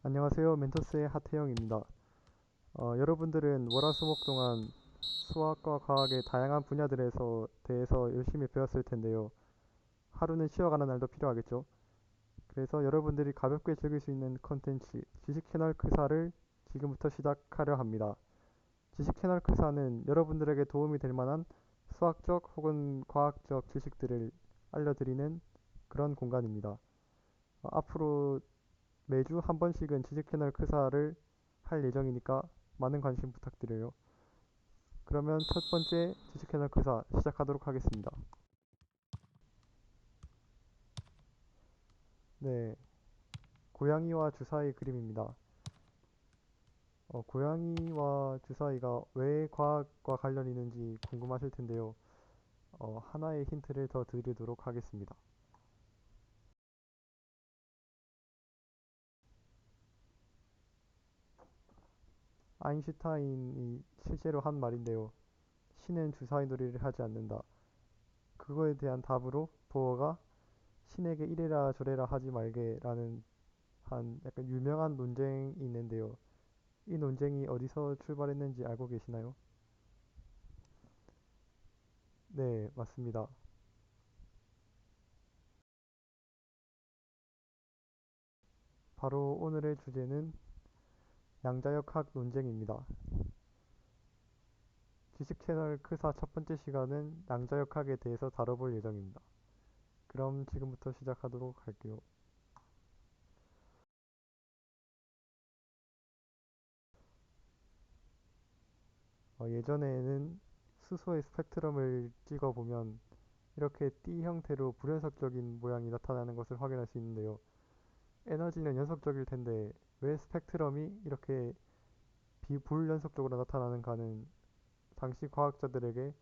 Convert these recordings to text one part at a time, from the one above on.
안녕하세요. 멘토스의 하태영입니다. 여러분들은 월화수목 동안 수학과 과학의 다양한 분야들에서 대해서 열심히 배웠을 텐데요. 하루는 쉬어가는 날도 필요하겠죠. 그래서 여러분들이 가볍게 즐길 수 있는 컨텐츠, 지식 채널 크사를 지금부터 시작하려 합니다. 지식 채널 크사는 여러분들에게 도움이 될 만한 수학적 혹은 과학적 지식들을 알려드리는 그런 공간입니다. 앞으로 매주 한 번씩은 지식 채널 크사를 할 예정이니까 많은 관심 부탁드려요. 그러면 첫 번째 지식 채널 크사 시작하도록 하겠습니다. 네, 고양이와 주사위 그림입니다. 고양이와 주사위가 왜 과학과 관련이 있는지 궁금하실 텐데요. 하나의 힌트를 더 드리도록 하겠습니다. 아인슈타인이 실제로 한 말인데요. 신은 주사위 놀이를 하지 않는다. 그거에 대한 답으로 보어가 신에게 이래라 저래라 하지 말게라는 한 약간 유명한 논쟁이 있는데요. 이 논쟁이 어디서 출발했는지 알고 계시나요? 네, 맞습니다. 바로 오늘의 주제는 양자역학 논쟁입니다. 지식 채널 크사 첫 번째 시간은 양자역학에 대해서 다뤄볼 예정입니다. 그럼 지금부터 시작하도록 할게요. 예전에는 수소의 스펙트럼을 찍어보면 이렇게 띠 형태로 불연속적인 모양이 나타나는 것을 확인할 수 있는데요. 에너지는 연속적일 텐데 왜 스펙트럼이 이렇게 불연속적으로 나타나는가는 당시 과학자들에게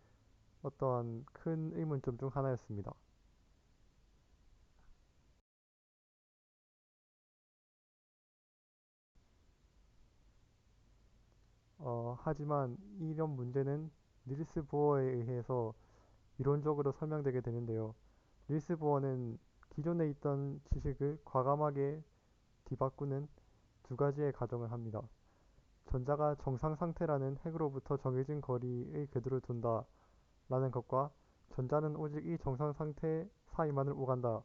어떠한 큰 의문점 중 하나였습니다. 하지만 이런 문제는 닐스 보어에 의해서 이론적으로 설명되게 되는데요. 닐스 보어는 기존에 있던 지식을 과감하게 뒤바꾸는 두 가지의 가정을 합니다. 전자가 정상 상태라는 핵으로부터 정해진 거리의 궤도를 돈다 라는 것과 전자는 오직 이 정상 상태 사이만을 오간다.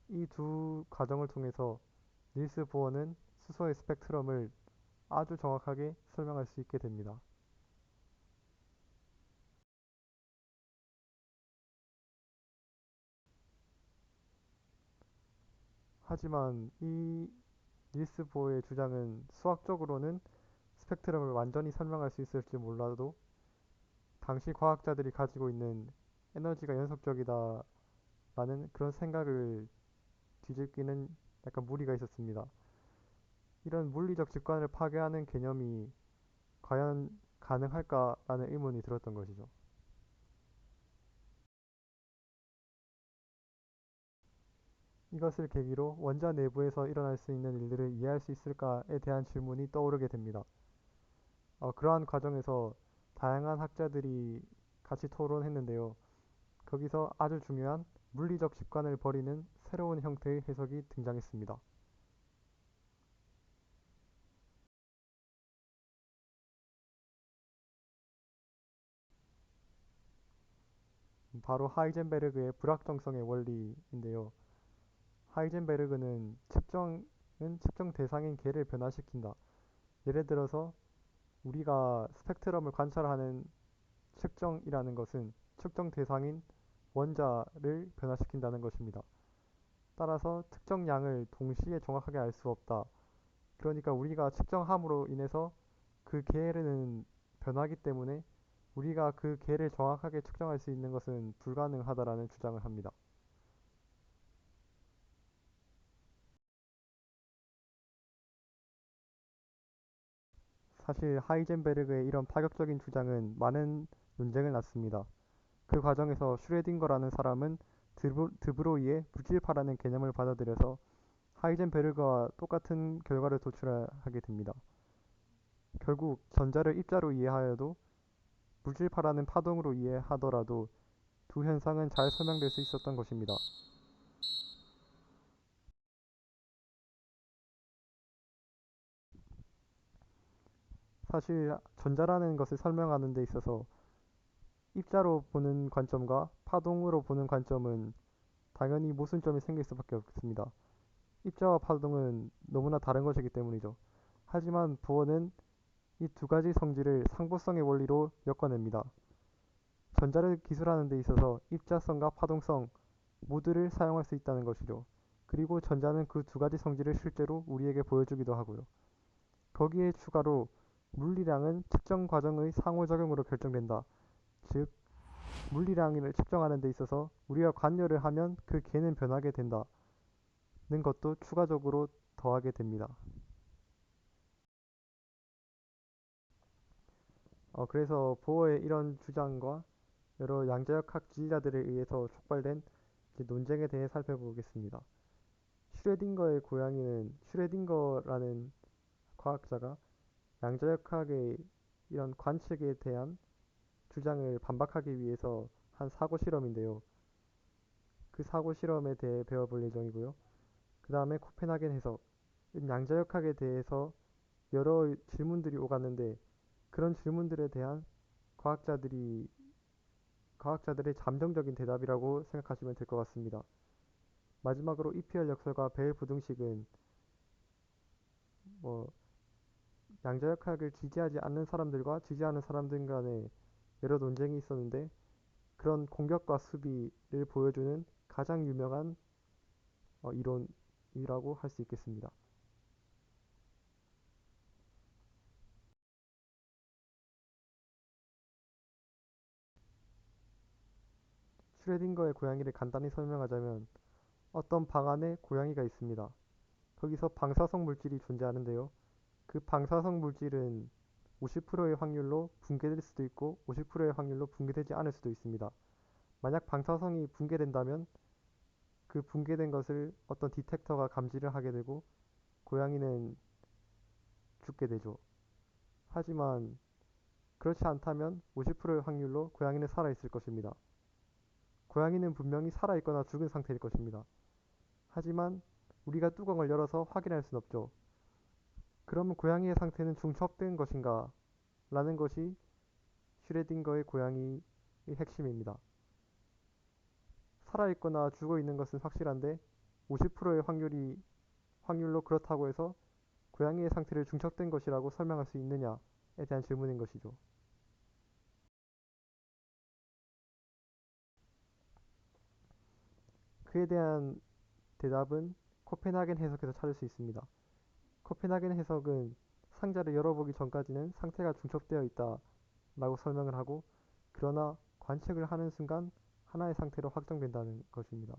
이 두 가정을 통해서 닐스 보어는 수소의 스펙트럼을 아주 정확하게 설명할 수 있게 됩니다. 하지만 이 닐스 보어의 주장은 수학적으로는 스펙트럼을 완전히 설명할 수 있을지 몰라도 당시 과학자들이 가지고 있는 에너지가 연속적이다라는 그런 생각을 뒤집기는 약간 무리가 있었습니다. 이런 물리적 직관을 파괴하는 개념이 과연 가능할까라는 의문이 들었던 것이죠. 이것을 계기로 원자 내부에서 일어날 수 있는 일들을 이해할 수 있을까에 대한 질문이 떠오르게 됩니다. 그러한 과정에서 다양한 학자들이 같이 토론했는데요. 거기서 아주 중요한 물리적 직관을 벌이는 새로운 형태의 해석이 등장했습니다. 바로 하이젠베르그의 불확정성의 원리인데요. 하이젠베르그는 측정 대상인 개를 변화시킨다. 예를 들어서 우리가 스펙트럼을 관찰하는 측정이라는 것은 측정 대상인 원자를 변화시킨다는 것입니다. 따라서 특정량을 동시에 정확하게 알 수 없다. 그러니까 우리가 측정함으로 인해서 그 개는 변하기 때문에 우리가 그 개를 정확하게 측정할 수 있는 것은 불가능하다라는 주장을 합니다. 사실 하이젠베르그의 이런 파격적인 주장은 많은 논쟁을 낳습니다. 그 과정에서 슈레딩거라는 사람은 드브로이의 무질파라는 개념을 받아들여서 하이젠베르그와 똑같은 결과를 도출하게 됩니다. 결국 전자를 입자로 이해하여도 무질파라는 파동으로 이해하더라도 두 현상은 잘 설명될 수 있었던 것입니다. 사실 전자라는 것을 설명하는 데 있어서 입자로 보는 관점과 파동으로 보는 관점은 당연히 모순점이 생길 수밖에 없습니다. 입자와 파동은 너무나 다른 것이기 때문이죠. 하지만 부어는 이 두 가지 성질을 상보성의 원리로 엮어냅니다. 전자를 기술하는 데 있어서 입자성과 파동성 모두를 사용할 수 있다는 것이죠. 그리고 전자는 그 두 가지 성질을 실제로 우리에게 보여주기도 하고요. 거기에 추가로 물리량은 측정 과정의 상호작용으로 결정된다. 즉, 물리량을 측정하는 데 있어서 우리가 관여를 하면 그 개는 변하게 된다는 것도 추가적으로 더하게 됩니다. 그래서 보어의 이런 주장과 여러 양자역학 지지자들에 의해서 촉발된 논쟁에 대해 살펴보겠습니다. 슈레딩거의 고양이는 슈레딩거라는 과학자가 양자역학의 이런 관측에 대한 주장을 반박하기 위해서 한 사고 실험인데요. 그 사고 실험에 대해 배워볼 예정이고요. 그 다음에 코펜하겐 해석, 양자역학에 대해서 여러 질문들이 오갔는데 그런 질문들에 대한 과학자들이 과학자들의 잠정적인 대답이라고 생각하시면 될 것 같습니다. 마지막으로 EPR 역설과 벨 부등식은 뭐 양자역학을 지지하지 않는 사람들과 지지하는 사람들 간에 여러 논쟁이 있었는데 그런 공격과 수비를 보여주는 가장 유명한 이론이라고 할 수 있겠습니다. 슈레딩거의 고양이를 간단히 설명하자면 어떤 방 안에 고양이가 있습니다. 거기서 방사성 물질이 존재하는데요. 그 방사성 물질은 50%의 확률로 붕괴될 수도 있고 50%의 확률로 붕괴되지 않을 수도 있습니다. 만약 방사성이 붕괴된다면 그 붕괴된 것을 어떤 디텍터가 감지를 하게 되고 고양이는 죽게 되죠. 하지만 그렇지 않다면 50%의 확률로 고양이는 살아있을 것입니다. 고양이는 분명히 살아있거나 죽은 상태일 것입니다. 하지만 우리가 뚜껑을 열어서 확인할 수는 없죠. 그러면 고양이의 상태는 중첩된 것인가? 라는 것이 슈레딩거의 고양이의 핵심입니다. 살아있거나 죽어 있는 것은 확실한데 50%의 확률로 그렇다고 해서 고양이의 상태를 중첩된 것이라고 설명할 수 있느냐에 대한 질문인 것이죠. 그에 대한 대답은 코펜하겐 해석에서 찾을 수 있습니다. 코펜하겐 해석은 상자를 열어보기 전까지는 상태가 중첩되어 있다 라고 설명을 하고 그러나 관측을 하는 순간 하나의 상태로 확정된다는 것입니다.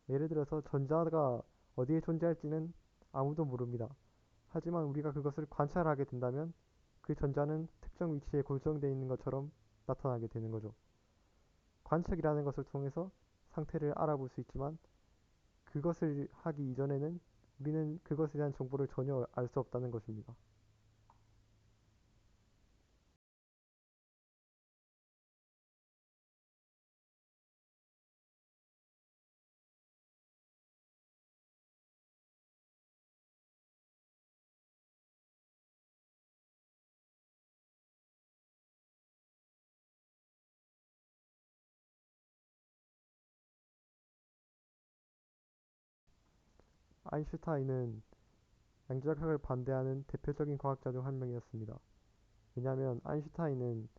예를 들어서 전자가 어디에 존재할지는 아무도 모릅니다. 하지만 우리가 그것을 관찰하게 된다면 그 전자는 특정 위치에 고정되어 있는 것처럼 나타나게 되는 거죠. 관측이라는 것을 통해서 상태를 알아볼 수 있지만 그것을 하기 이전에는 우리는 그것에 대한 정보를 전혀 알 수 없다는 것입니다. 아인슈타인은 양자역학을 반대하는 대표적인 과학자 중 한 명이었습니다. 왜냐하면 아인슈타인은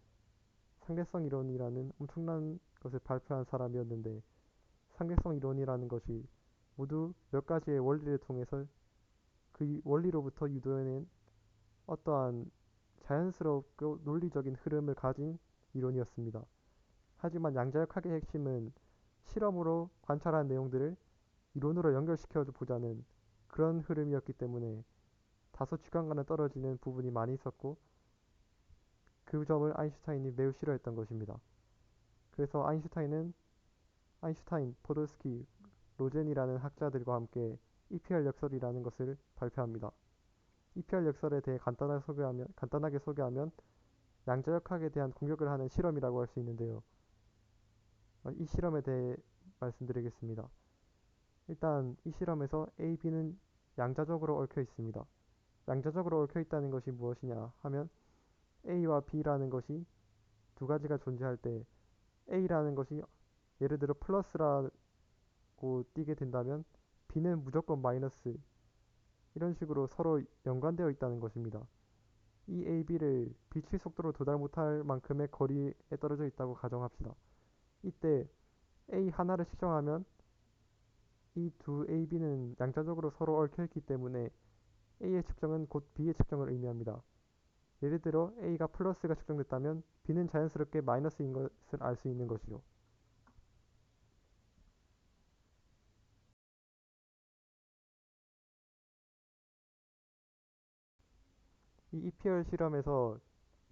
상대성 이론이라는 엄청난 것을 발표한 사람이었는데 상대성 이론이라는 것이 모두 몇 가지의 원리를 통해서 그 원리로부터 유도해낸 어떠한 자연스럽고 논리적인 흐름을 가진 이론이었습니다. 하지만 양자역학의 핵심은 실험으로 관찰한 내용들을 이론으로 연결시켜 보자는 그런 흐름이었기 때문에 다소 주관과는 떨어지는 부분이 많이 있었고 그 점을 아인슈타인이 매우 싫어했던 것입니다. 그래서 아인슈타인, 포돌스키, 로젠이라는 학자들과 함께 EPR 역설이라는 것을 발표합니다. EPR 역설에 대해 간단하게 소개하면 양자역학에 대한 공격을 하는 실험이라고 할 수 있는데요. 이 실험에 대해 말씀드리겠습니다. 일단 이 실험에서 A, B는 양자적으로 얽혀 있습니다. 양자적으로 얽혀 있다는 것이 무엇이냐 하면 A와 B라는 것이 두 가지가 존재할 때 A라는 것이 예를 들어 플러스라고 띄게 된다면 B는 무조건 마이너스, 이런 식으로 서로 연관되어 있다는 것입니다. 이 AB를 빛의 속도로 도달 못할 만큼의 거리에 떨어져 있다고 가정합시다. 이때 A 하나를 측정하면 이 두 AB는 양자적으로 서로 얽혀 있기 때문에 A의 측정은 곧 B의 측정을 의미합니다. 예를 들어 A가 플러스가 측정됐다면 B는 자연스럽게 마이너스인 것을 알 수 있는 것이죠. 이 EPR 실험에서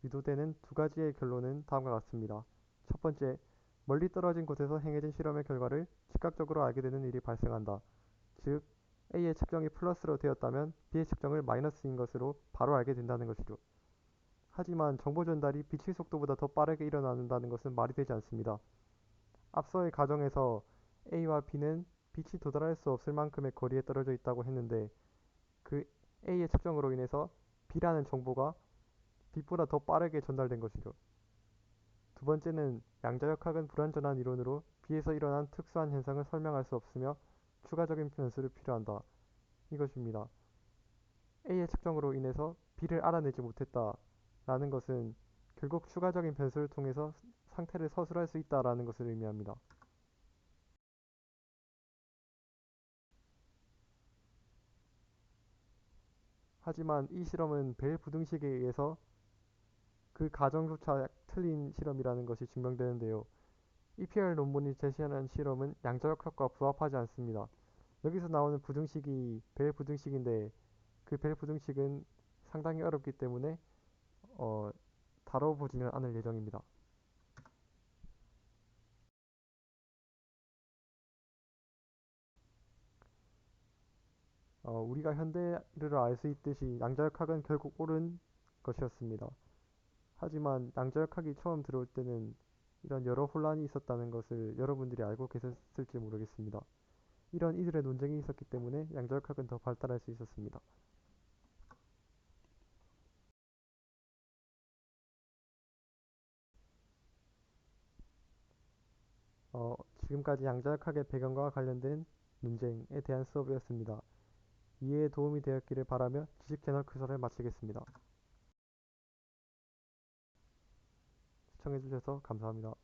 유도되는 두 가지의 결론은 다음과 같습니다. 첫 번째, 멀리 떨어진 곳에서 행해진 실험의 결과를 즉각적으로 알게 되는 일이 발생한다. 즉, A의 측정이 플러스로 되었다면 B의 측정을 마이너스인 것으로 바로 알게 된다는 것이죠. 하지만 정보 전달이 빛의 속도보다 더 빠르게 일어난다는 것은 말이 되지 않습니다. 앞서의 가정에서 A와 B는 빛이 도달할 수 없을 만큼의 거리에 떨어져 있다고 했는데 그 A의 측정으로 인해서 B라는 정보가 빛보다 더 빠르게 전달된 것이죠. 두 번째는 양자역학은 불완전한 이론으로 B에서 일어난 특수한 현상을 설명할 수 없으며 추가적인 변수를 필요한다. 이것입니다. A의 측정으로 인해서 B를 알아내지 못했다라는 것은 결국 추가적인 변수를 통해서 상태를 서술할 수 있다라는 것을 의미합니다. 하지만 이 실험은 벨 부등식에 의해서 그 가정조차 틀린 실험이라는 것이 증명되는데요. EPR 논문이 제시하는 실험은 양자역학과 부합하지 않습니다. 여기서 나오는 부등식이 벨 부등식인데 그 벨 부등식은 상당히 어렵기 때문에 어, 다뤄보지는 않을 예정입니다. 우리가 현대를 알 수 있듯이 양자역학은 결국 옳은 것이었습니다. 하지만 양자역학이 처음 들어올 때는 이런 여러 혼란이 있었다는 것을 여러분들이 알고 계셨을지 모르겠습니다. 이런 이들의 논쟁이 있었기 때문에 양자역학은 더 발달할 수 있었습니다. 지금까지 양자역학의 배경과 관련된 논쟁에 대한 수업이었습니다. 이해에 도움이 되었기를 바라며 지식 채널 크설을 마치겠습니다. 시청해주셔서 감사합니다.